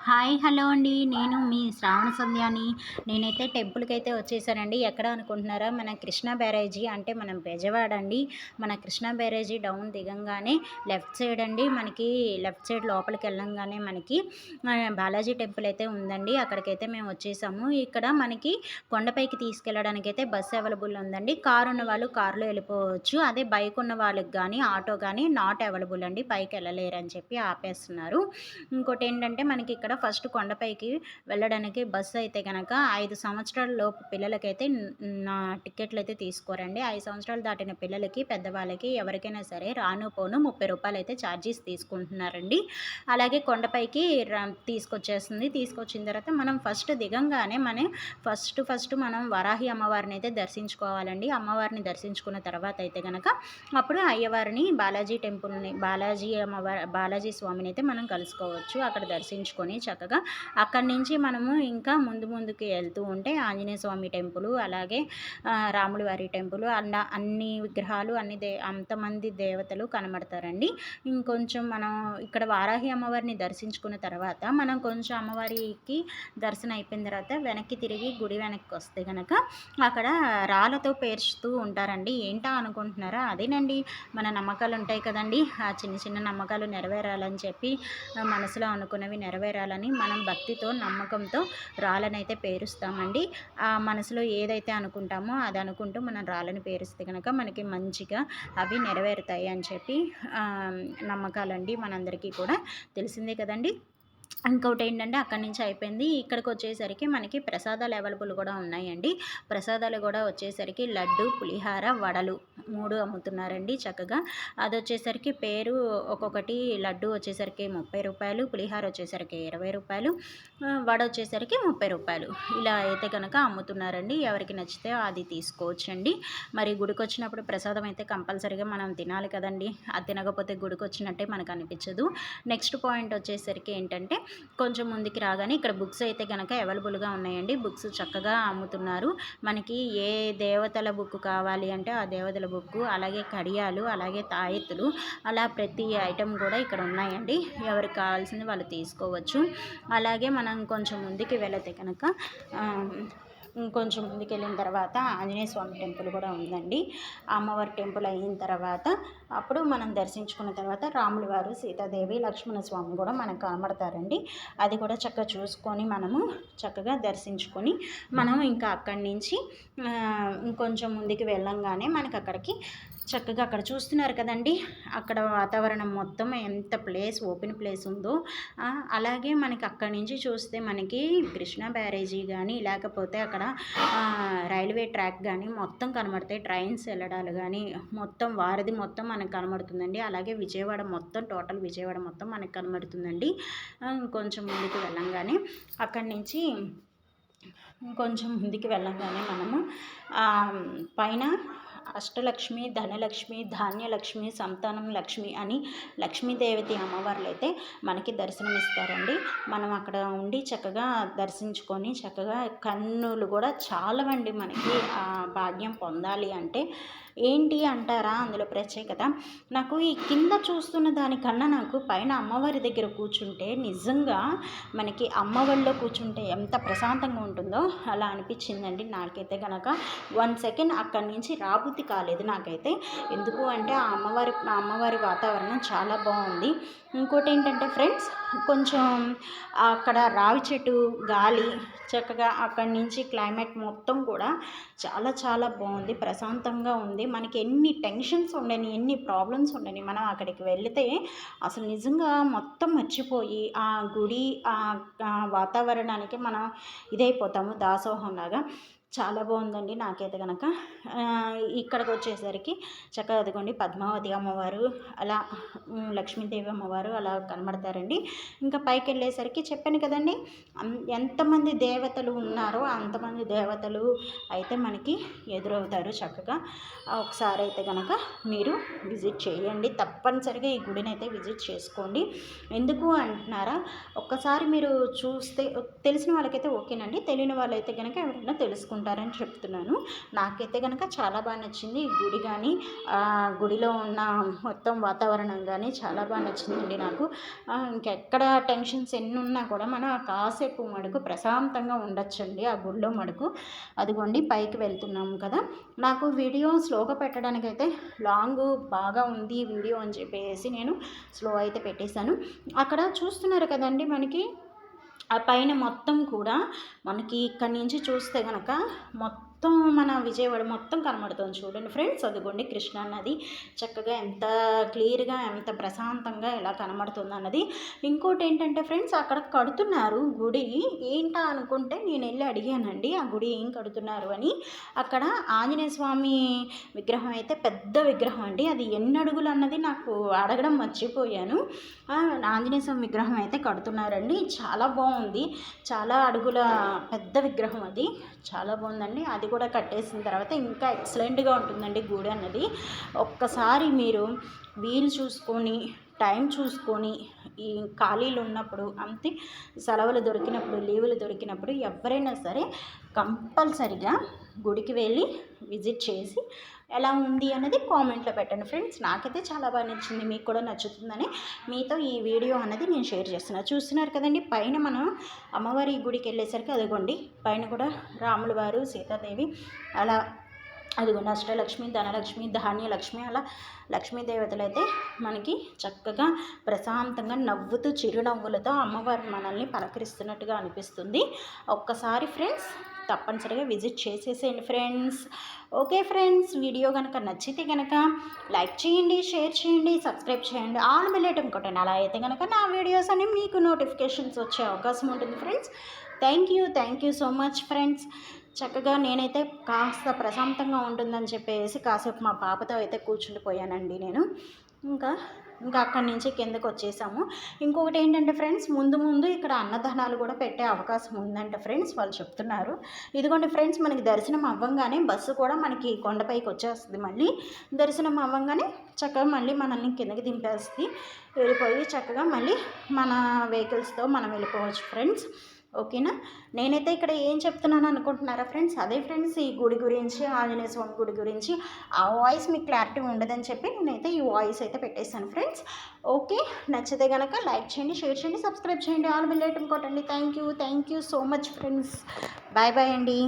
Hi hello అండి. నేను మీ శ్రావణ సంధ్యాని. నేనైతే టెంపుల్‌కైతే వచ్చేసానండి. ఎక్కడ అనుకుంటున్నారా? మన కృష్ణా బ్యారేజీ అంటే మనం బెజవాడ అండి. మన కృష్ణా బ్యారేజీ డౌన్ దిగంగానే లెఫ్ట్ సైడ్ అండి మనకి లెఫ్ట్ సైడ్ లోపలికెళ్ళంగానే మనకి బాలాజీ టెంపుల్ అయితే ఉందండి. అక్కడికైతే మేము వచ్చేసాము. ఇక్కడ మనకి కొండపైకి తీసుకెళ్ళడానికైతే బస్సు అవైలబుల్ ఉందండి. కారు ఉన్న వాళ్ళు కారులో వెళ్ళిపోవచ్చు. అదే బైక్ ఉన్న వాళ్ళకి గానీ, ఆటో గానీ నాట్ అవైలబుల్ అండి. పైకెళ్ళలేరని చెప్పి ఆపేస్తున్నారు. ఇంకోటేంటంటే మనకి ఇక్కడ ఫస్ట్ కొండపైకి వెళ్ళడానికి బస్సు అయితే గనక 5 సంవత్సరాల లోపు పిల్లలకైతే నా టికెట్లయితే తీసుకోరండి. 5 సంవత్సరాలు దాటిన పిల్లలకి, పెద్దవాళ్ళకి ఎవరికైనా సరే రాను పోను రూ. 30 చార్జెస్ తీసుకుంటున్నారండి. అలాగే కొండపైకి తీసుకొచ్చేస్తుంది. తీసుకొచ్చిన తర్వాత మనం ఫస్ట్ దిగంగానే ఫస్ట్ మనం వరాహి అమ్మవారిని అయితే దర్శించుకోవాలండి. అమ్మవారిని దర్శించుకున్న తర్వాత అయితే గనక అప్పుడు అయ్యవారిని బాలాజీ స్వామిని అయితే మనం కలుసుకోవచ్చు. అక్కడ దర్శించుకొని చక్కగా అక్కడి నుంచి మనము ఇంకా ముందుకి వెళ్తూ ఉంటే ఆంజనేయ స్వామి టెంపుల్, అలాగే రాముల వారి టెంపుల్, అన్ని విగ్రహాలు అంతమంది దేవతలు కనబడతారండి. ఇంకొంచెం మనం ఇక్కడ వారాహి అమ్మవారిని దర్శించుకున్న తర్వాత మనం కొంచెం అమ్మవారికి దర్శనం అయిపోయిన తర్వాత వెనక్కి తిరిగి గుడి వెనక్కి వస్తే కనుక అక్కడ రాళ్ళతో పేర్చుతూ ఉంటారండి. ఏంటా అనుకుంటున్నారా? అదేనండి మన నమ్మకాలు ఉంటాయి కదండి. ఆ చిన్న చిన్న నమ్మకాలు నెరవేరాలని చెప్పి మనసులో అనుకున్నవి నెరవేరాలని మనం భక్తితో నమ్మకంతో రాళ్ళనైతే పేరుస్తామండి. ఆ మనసులో ఏదైతే అనుకుంటామో అది అనుకుంటూ మనం రాళ్ళని పేరుస్తే కనుక మనకి మంచిగా అవి నెరవేరుతాయి అని చెప్పి నమ్మకాలండి. మనందరికీ కూడా తెలిసిందే కదండి. ఇంకోటి ఏంటంటే అక్కడి నుంచి అయిపోయింది. ఇక్కడికి వచ్చేసరికి మనకి ప్రసాదాలు అవైలబుల్ కూడా ఉన్నాయండి. ప్రసాదాలు కూడా వచ్చేసరికి లడ్డు, పులిహార, వడలు 3 అమ్ముతున్నారండి చక్కగా. అది వచ్చేసరికి పేరు ఒక్కొక్కటి లడ్డు వచ్చేసరికి రూ. 30, పులిహార వచ్చేసరికి రూ. 20, వడ వచ్చేసరికి రూ. 30. ఇలా అయితే కనుక అమ్ముతున్నారండి. ఎవరికి నచ్చితే అది తీసుకోవచ్చండి. మరి గుడికి వచ్చినప్పుడు ప్రసాదం అయితే కంపల్సరీగా మనం తినాలి కదండి. అది తినకపోతే గుడికి వచ్చినట్టే మనకు అనిపించదు. నెక్స్ట్ పాయింట్ వచ్చేసరికి ఏంటంటే కొంచెం ముందుకి రాగానే ఇక్కడ బుక్స్ అయితే కనుక అవైలబుల్గా ఉన్నాయండి. బుక్స్ చక్కగా అమ్ముతున్నారు. మనకి ఏ దేవతల బుక్ కావాలి అంటే ఆ దేవతల బుక్, అలాగే కడియాలు, అలాగే తాయెత్తులు, అలా ప్రతి ఐటెం కూడా ఇక్కడ ఉన్నాయండి. ఎవరికి కావాల్సింది వాళ్ళు తీసుకోవచ్చు. అలాగే మనం కొంచెం ముందుకి వెళితే కనుక ఇంకొంచెం ముందుకెళ్ళిన తర్వాత ఆంజనేయ స్వామి టెంపుల్ కూడా ఉందండి. అమ్మవారి టెంపుల్ అయిన తర్వాత అప్పుడు మనం దర్శించుకున్న తర్వాత రాముల వారు, సీతాదేవి, లక్ష్మణ స్వామి కూడా మనకు కనబడతారండి. అది కూడా చక్కగా చూసుకొని మనము చక్కగా దర్శించుకొని మనం ఇంకా అక్కడి నుంచి ఇంకొంచెం ముందుకు వెళ్ళంగానే మనకు అక్కడికి చక్కగా అక్కడ చూస్తున్నారు కదండి. అక్కడ వాతావరణం మొత్తం ఎంత ఓపెన్ ప్లేస్ ఉందో అలాగే మనకి అక్కడి నుంచి చూస్తే మనకి కృష్ణా బ్యారేజీ కానీ లేకపోతే అక్కడ రైల్వే ట్రాక్ కానీ మొత్తం కనబడతాయి. ట్రైన్స్ వెళ్ళడాలు కానీ మొత్తం వారధి మొత్తం మనకు కనబడుతుందండి. అలాగే టోటల్ విజయవాడ మొత్తం మనకు కనబడుతుందండి. కొంచెం ముందుకు వెళ్ళంగానే అక్కడి నుంచి కొంచెం ముందుకు వెళ్ళంగానే మనము పైన అష్టలక్ష్మి, ధనలక్ష్మి, ధాన్యలక్ష్మి, సంతానం లక్ష్మి అని లక్ష్మీదేవతి అమ్మవార్లు అయితే మనకి దర్శనమిస్తారండి. మనం అక్కడ ఉండి చక్కగా దర్శించుకొని చక్కగా కన్నులు కూడా చాలవండి మనకి ఆ భాగ్యం పొందాలి అంటే. ఏంటి అంటారా అందులో ప్రత్యేకత? నాకు ఈ కింద చూస్తున్న దానికన్నా నాకు పైన అమ్మవారి దగ్గర కూర్చుంటే నిజంగా మనకి అమ్మఒడిలో కూర్చుంటే ఎంత ప్రశాంతంగా ఉంటుందో అలా అనిపించిందండి నాకైతే కనుక. 1 సెకండ్ అక్కడి నుంచి రాబుద్ది కాలేదు నాకైతే. ఎందుకు అంటే ఆ అమ్మవారి వాతావరణం చాలా బాగుంది. ఇంకోటి ఏంటంటే ఫ్రెండ్స్, కొంచెం అక్కడ రావి చెట్టు గాలి చక్కగా అక్కడి నుంచి క్లైమేట్ మొత్తం కూడా చాలా చాలా బాగుంది. ప్రశాంతంగా ఉంది. మనకి ఎన్ని టెన్షన్స్ ఉండని, ఎన్ని ప్రాబ్లమ్స్ ఉండని మనం అక్కడికి వెళితే అసలు నిజంగా మొత్తం మర్చిపోయి ఆ గుడి ఆ వాతావరణానికి మనం ఇదైపోతాము దాసోహంలాగా. చాలా బాగుందండి నాకైతే కనుక. ఇక్కడికి వచ్చేసరికి చక్కగా అదిగోండి పద్మావతి అమ్మవారు, అలా లక్ష్మీదేవి అమ్మవారు అలా కనబడతారండి. ఇంకా పైకి వెళ్ళేసరికి చెప్పాను కదండి ఎంతమంది దేవతలు ఉన్నారో అంతమంది దేవతలు అయితే మనకి ఎదురవుతారు చక్కగా. ఒకసారి అయితే కనుక మీరు విజిట్ చేయండి. తప్పనిసరిగా ఈ గుడిని అయితే విజిట్ చేసుకోండి. ఎందుకు అంటున్నారా? ఒక్కసారి మీరు చూస్తే తెలిసిన వాళ్ళకైతే ఓకేనండి. తెలియని వాళ్ళైతే కనుక ఎవరైనా తెలుసుకుంటారు. దర్శించుకుంటారని చెప్తున్నాను. నాకైతే కనుక చాలా బాగా నచ్చింది ఈ గుడి కానీ గుడిలో ఉన్న మొత్తం వాతావరణం కానీ చాలా బాగా నచ్చిందండి నాకు. ఇంకెక్కడ టెన్షన్స్ ఎన్ని ఉన్నా కూడా మనం కాసేపు మటుకు ప్రశాంతంగా ఉండొచ్చండి ఆ గుడిలో మటుకు. అదిగోండి పైకి వెళ్తున్నాము కదా. నాకు వీడియో స్లోగా పెట్టడానికైతే లాంగ్ బాగా ఉంది వీడియో అని చెప్పేసి నేను స్లో అయితే పెట్టేశాను. అక్కడ చూస్తున్నారు కదండి మనకి ఆ పైన మొత్తం కూడా మనకి ఇక్కడి నుంచి చూస్తే కనుక మొత్తం మన విజయవాడ మొత్తం కనబడుతుంది చూడండి ఫ్రెండ్స్. అదిగోండి కృష్ణా నది చక్కగా ఎంత క్లియర్గా ఎంత ప్రశాంతంగా ఎలా కనబడుతుంది అన్నది. ఇంకోటి ఏంటంటే ఫ్రెండ్స్ అక్కడ కడుతున్నారు గుడి. ఏంటా అనుకుంటే నేను వెళ్ళి అడిగానండి ఆ గుడి ఏం కడుతున్నారు అని. అక్కడ ఆంజనేయ స్వామి విగ్రహం అయితే పెద్ద విగ్రహం అండి. అది ఎన్ని అడుగులు అన్నది నాకు అడగడం మర్చిపోయాను. ఆంజనేయ స్వామి విగ్రహం అయితే కడుతున్నారండి. చాలా బాగుంది. చాలా అడుగుల పెద్ద విగ్రహం అది. చాలా బాగుందండి. అది కూడా కట్టేసిన తర్వాత ఇంకా ఎక్సలెంట్గా ఉంటుందండి గుడి అన్నది. ఒక్కసారి మీరు వీలు చూసుకొని టైం చూసుకొని ఈ ఖాళీలు ఉన్నప్పుడు అంతే సెలవులు దొరికినప్పుడు లీవులు దొరికినప్పుడు ఎవరైనా సరే కంపల్సరిగా గుడికి వెళ్ళి విజిట్ చేసి ఎలా ఉంది అనేది కామెంట్లో పెట్టండి ఫ్రెండ్స్. నాకైతే చాలా బాగా నచ్చింది. మీకు కూడా నచ్చుతుందని మీతో ఈ వీడియో అనేది నేను షేర్ చేస్తున్నాను. చూస్తున్నారు కదండి పైన మనం అమ్మవారి గుడికి వెళ్ళేసరికి అదిగోండి పైన కూడా రాముల వారు సీతాదేవి అలా అదిగోండి అష్టలక్ష్మి ధనలక్ష్మి ధాన్యలక్ష్మి అలా లక్ష్మీదేవతలు అయితే మనకి చక్కగా ప్రశాంతంగా నవ్వుతూ చిరునవ్వులతో అమ్మవారు మనల్ని పలకరిస్తున్నట్టుగా అనిపిస్తుంది. ఒక్కసారి ఫ్రెండ్స్ తప్పనిసరిగా విజిట్ చేసేసేయండి ఫ్రెండ్స్. ఓకే ఫ్రెండ్స్, వీడియో కనుక నచ్చితే కనుక లైక్ చేయండి, షేర్ చేయండి, సబ్స్క్రైబ్ చేయండి, ఆల్ బెల్ ఐకాన్ కొట్టండి. అలా అయితే కనుక నా వీడియోస్ అన్ని మీకు నోటిఫికేషన్స్ వచ్చే అవకాశం ఉంటుంది friends. Thank you so much friends. చక్కగా నేనైతే కాస్త ప్రశాంతంగా ఉంటుందని చెప్పేసి కాసేపు మా పాపతో అయితే కూర్చుండిపోయానండి నేను. ఇంకా అక్కడి నుంచి కిందకు వచ్చేసాము. ఇంకొకటి ఏంటంటే ఫ్రెండ్స్ ముందు ఇక్కడ అన్నదానాలు కూడా పెట్టే అవకాశం ఉందంట ఫ్రెండ్స్ వాళ్ళు చెప్తున్నారు. ఇదిగోండి ఫ్రెండ్స్ మనకి దర్శనం అవ్వంగానే బస్సు కూడా మనకి కొండపైకి వచ్చేస్తుంది. మళ్ళీ దర్శనం అవ్వంగానే చక్కగా మళ్ళీ మనల్ని కిందకి దింపేస్తుంది. వెళ్ళిపోయి చక్కగా మళ్ళీ మన వెహికల్స్తో మనం వెళ్ళిపోవచ్చు ఫ్రెండ్స్. ఓకేనా. నేనైతే ఇక్కడ ఏం చెప్తున్నాను అనుకుంటున్నారా ఫ్రెండ్స్, అదే ఫ్రెండ్స్ ఈ గుడి గురించి ఆంజనేయ స్వామి గుడి గురించి ఆ వాయిస్ మీకు క్లారిటీ ఉండదని చెప్పి నేనైతే ఈ వాయిస్ అయితే పెట్టేశాను ఫ్రెండ్స్. ఓకే, నచ్చితే కనుక లైక్ చేయండి, షేర్ చేయండి, సబ్స్క్రైబ్ చేయండి, ఆల్ బెల్ ఐకాన్ కొట్టండి. Thank you so much friends. Bye అండి.